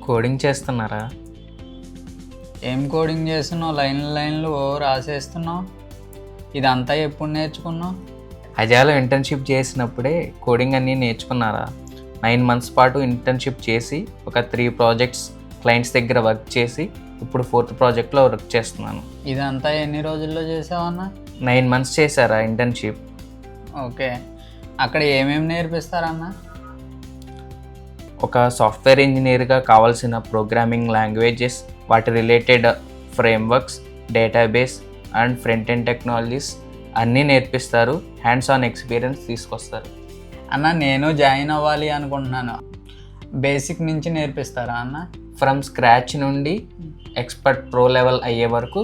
Coding చేస్తున్నారా? ఏం coding చేస్తున్నావు? లైన్లు రాసేస్తున్నావు. ఇదంతా ఎప్పుడు నేర్చుకున్నావు? అజాలో ఇంటర్న్షిప్ చేసినప్పుడే కోడింగ్ అన్నీ నేర్చుకున్నారా? 9 months పాటు ఇంటర్న్షిప్ చేసి ఒక 3 projects క్లయింట్స్ దగ్గర వర్క్ చేసి ఇప్పుడు 4th ప్రాజెక్ట్లో వర్క్ చేస్తున్నాను. ఇదంతా ఎన్ని రోజుల్లో చేసావన్నా? 9 months చేశారా ఇంటర్న్షిప్. ఓకే, అక్కడ ఏమేమి నేర్పిస్తారన్నా? ఒక సాఫ్ట్వేర్ ఇంజనీర్గా కావాల్సిన ప్రోగ్రామింగ్ లాంగ్వేజెస్, వాటి related frameworks, database and front end technologies అన్నీ నేర్పిస్తారు. హ్యాండ్స్ ఆన్ ఎక్స్పీరియన్స్ తీసుకొస్తారు. అన్న, నేను జాయిన్ అవ్వాలి అనుకుంటున్నాను. బేసిక్ నుంచి నేర్పిస్తారా అన్న? ఫ్రమ్ స్క్రాచ్ నుండి ఎక్స్పర్ట్ ప్రో లెవెల్ అయ్యే వరకు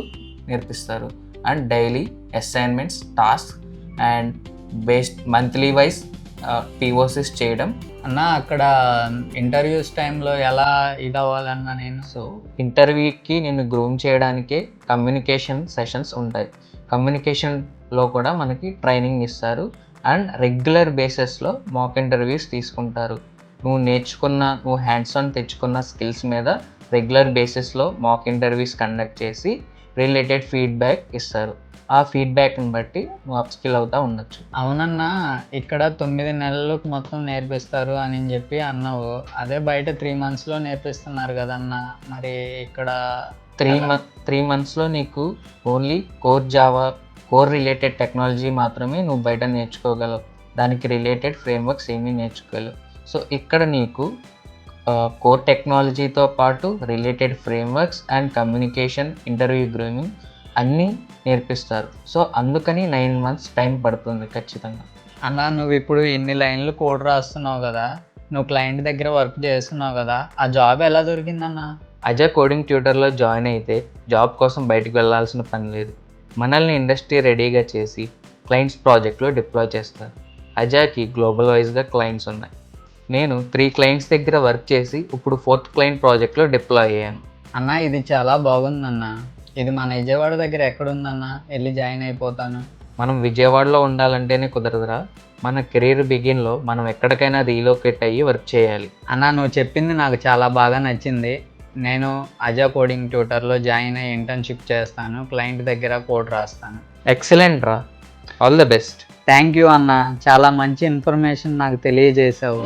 నేర్పిస్తారు. And daily assignments, task and based monthly wise POCs చేయడం. అన్న, అక్కడ ఇంటర్వ్యూస్ టైంలో ఎలా ఇది అవ్వాలన్నా నేను? సో ఇంటర్వ్యూకి నేను గ్రూమ్ చేయడానికే కమ్యూనికేషన్ సెషన్స్ ఉంటాయి. కమ్యూనికేషన్లో కూడా మనకి ట్రైనింగ్ ఇస్తారు. అండ్ రెగ్యులర్ బేసిస్లో మాక్ ఇంటర్వ్యూస్ తీసుకుంటారు. నువ్వు హ్యాండ్స్ ఆన్ తెచ్చుకున్న స్కిల్స్ మీద రెగ్యులర్ బేసిస్లో మాక్ ఇంటర్వ్యూస్ కండక్ట్ చేసి రిలేటెడ్ ఫీడ్బ్యాక్ ఇస్తారు. ఆ ఫీడ్బ్యాక్ని బట్టి నువ్వు అప్స్కిల్ అవుతూ ఉండొచ్చు. అవునన్నా, ఇక్కడ 9 నెలలకు మొత్తం నేర్పిస్తారు అని చెప్పి అన్నావు. అదే బయట 3 monthsలో నేర్పిస్తున్నారు కదన్నా, మరి ఇక్కడ 3 monthsలో నీకు only core Java, core related technology మాత్రమే నువ్వు బయట నేర్చుకోగలవు. దానికి రిలేటెడ్ ఫ్రేమ్వర్క్స్ ఏమీ నేర్చుకోగలవు. సో ఇక్కడ నీకు కోర్ టెక్నాలజీతో పాటు related frameworks and communication, interview grooming అన్నీ నేర్పిస్తారు. సో అందుకని 9 months టైం పడుతుంది ఖచ్చితంగా. అన్న, నువ్వు ఇప్పుడు ఇన్ని లైన్లు కోడ్ రాస్తున్నావు కదా, నువ్వు క్లయింట్ దగ్గర వర్క్ చేస్తున్నావు కదా, ఆ జాబ్ ఎలా దొరికిందన్న? అజా కోడింగ్ ట్యూటర్లో జాయిన్ అయితే జాబ్ కోసం బయటకు వెళ్ళాల్సిన పని లేదు. మనల్ని ఇండస్ట్రీ రెడీగా చేసి క్లయింట్స్ ప్రాజెక్ట్లో డిప్లాయ్ చేస్తారు. అజాకి గ్లోబల్ వైజ్గా క్లయింట్స్ ఉన్నాయి. నేను 3 clients దగ్గర వర్క్ చేసి ఇప్పుడు 4th client ప్రాజెక్ట్లో డిప్లాయ్ అయ్యాను. అన్న, ఇది చాలా బాగుందన్న. ఇది మన విజయవాడ దగ్గర ఎక్కడుందన్న? వెళ్ళి జాయిన్ అయిపోతాను. మనం విజయవాడలో ఉండాలంటేనే కుదరదురా. మన కెరీర్ బిగిన్లో మనం ఎక్కడికైనా రీలోకేట్ అయ్యి వర్క్ చేయాలి. అన్న, నువ్వు చెప్పింది నాకు చాలా బాగా నచ్చింది. నేను అజా కోడింగ్ ట్యూటర్లో జాయిన్ అయ్యి ఇంటర్న్షిప్ చేస్తాను, క్లయింట్ దగ్గర కోడ్ రాస్తాను. ఎక్సలెంట్ రా, all the best. Thank you అన్న, చాలా మంచి ఇన్ఫర్మేషన్ నాకు తెలియజేశావు.